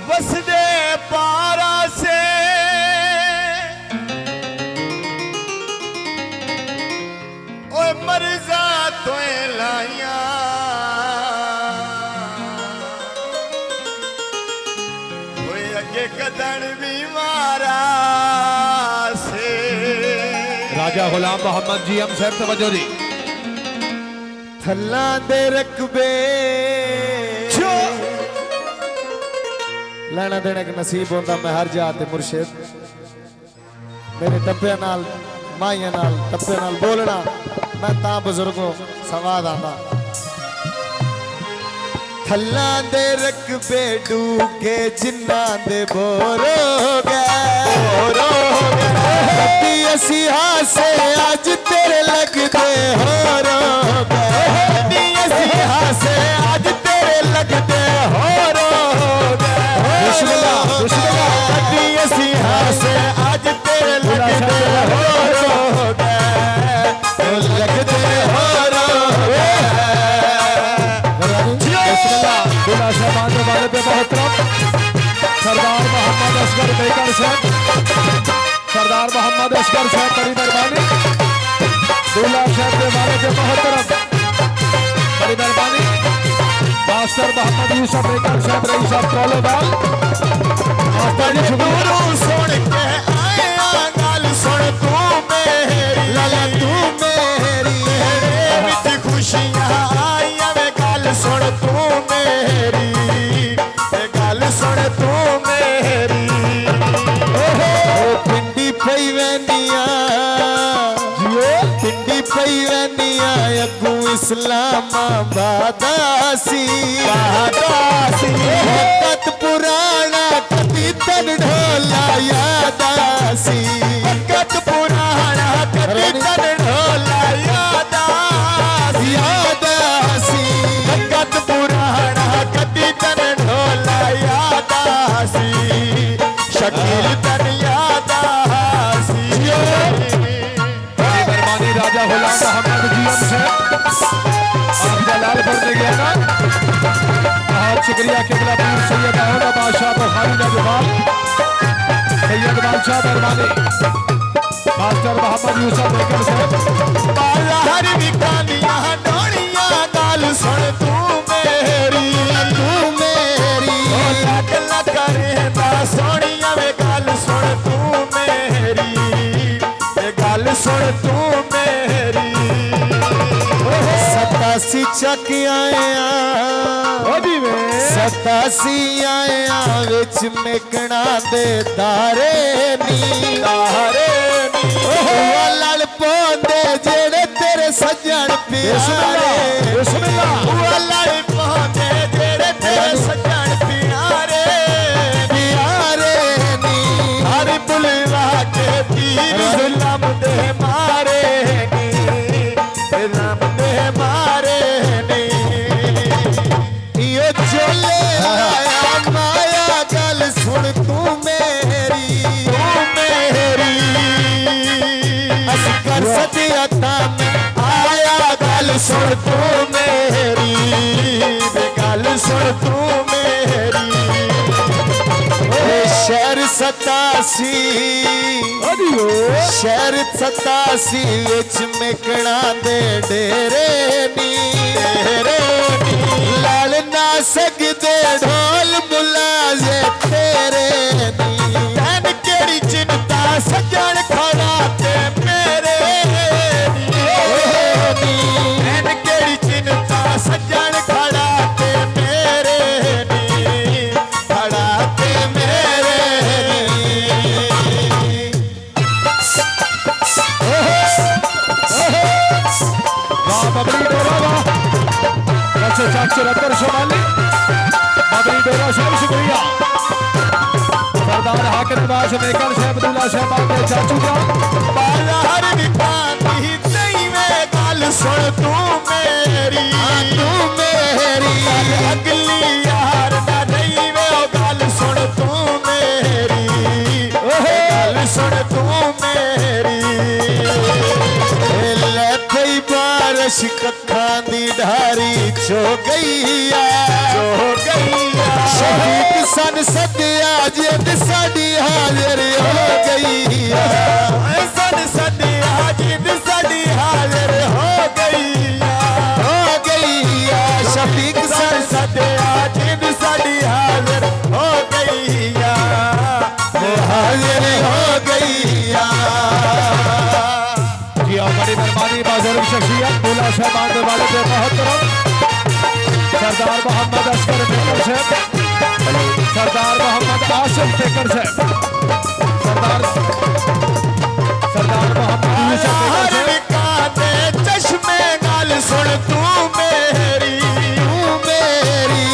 वसदे पारा से ओए मर्जा तोए लाइया ओए अगे कदन भी मारा से। राजा गुलाम मोहम्मद जी हम सर तवज्जो दी। थल्ला दे रकबे लेना देने का नसीब होता मैं हर जाते मुर्शिद मेरे टप्पे नाल माइया नाल टप्पे नाल बोलना मैं ता बुजुर्गों सवाद आता। थल्ला दे रकबे डूके जिन्ना दे बोरो गए असी हासे आज तेरे लगते हो रो गए असी हासे आज तेरे लगते हो रो गए असी हासे आज तेरे लगते हो रो गए लगते हो रो दूल्हा साहब आने वाले पे मोहतरम सरदार मोहम्मद असगर बेकर साहब, सरदार मोहम्मद असगर साहब बड़ी मेहरबानी। दूल्हा साहब के वाले पे मोहतरम बड़ी मेहरबानी। मास्टर मोहम्मद यूसुफ बेकर साहब रईस साहब कॉलोवाल सुन के आया गल सुन तू मेरी लाला तू मेरी विच खुशियां आईया वे गल सुन तू मेरी गल सुन तू मेरी पिंडी पई वैनिया पिंडी पई वैनिया अगू इस्लामाबाद सी वक्त पुराना कदी तन ढोला याद सी वक्त पुराना कदी तन ढोला याद सी वक्त पुराना कदी तन ढोला याद सी शकील तन याद सी। मेहरबानी राजा गुलाम मोहम्मद जी हम साहब आप जलाल पढ़ने गया ना बहुत शुक्रिया किबला पीर सैयद अहमद बादशाह बुखारी का जवाब सैयद बादशाह मेहरबानी। मास्टर मोहम्मद यूसुफ बेकर साहब बाहर विकानिया डोनिया गाल सुन तू मेरी लग लग करेंदा सोनिया वे गाल सुन तू मेरी गाल सुन तू मेरी 87 चक आया 87 आया विच मेकना दे दारे नी लड़ पौंदे जेड़े तेरे सज्जन प्यारे लड़ पौंदे जेड़े तेरे सज्जन प्यारे नी हर बुलवा के तीर जुल्म दे मारे राम दे मारे नी यो चले आया माया गल सुन तू मेरी असकर सदियता में आया गल सुन तू मेरी गल सुन तू मेरी शहर 87 शहर 87 विच मेकना दे डेरे नी लाल ना सकदे ढोल मुलाजे तेरे नी तन केड़ी चिंता सजन खड़ा ते मेरे नी तन केड़ी चिंता सजन खड़ा ते मेरे नी खड़ा ते मेरे बबरी डोरा वाह 74 शुमाली बबरी डोरा साहब शुक्रिया। सरदार हाकिम नवाज बेकर साहब दूल्हा साहब आपके चाचू का बाहर विकानी नहीं में गल सुन तू मेरी अगली यार ना नहीं वे गल सुन तू मेरी गल सुन तू मेरी ले थई बारिश कखा दी ढारी छो गई शहीद सन सदिया जिंद साडी हाजिर हो गई है सन सदिया जिंद साडी हाजिर हो गई है शफीक सन सदिया जिंद साडी हाजिर हो गई है हाजिर हो गई है जी और बड़ी मेहरबानी बाजुर्ग शख्सियत दूल्हा साहब आने वाले पे मोहतरम सरदार मोहम्मद असगर टेकर साहब, सरदार मोहम्मद आसिफ टेकर साहब, सरदार मोहम्मद यूसुफ टेकर साहब। चश्मे गाल सुन तू मेरी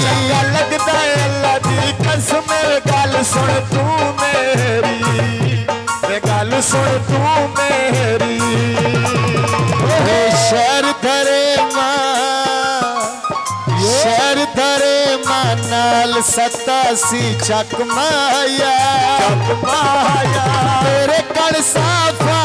चंगा लगता है अल्लाह दी कसम गाल सुन तू मेरी गाल सुन तू मेरी शहर धरे नाल 87 चक माया तेरे कण साफा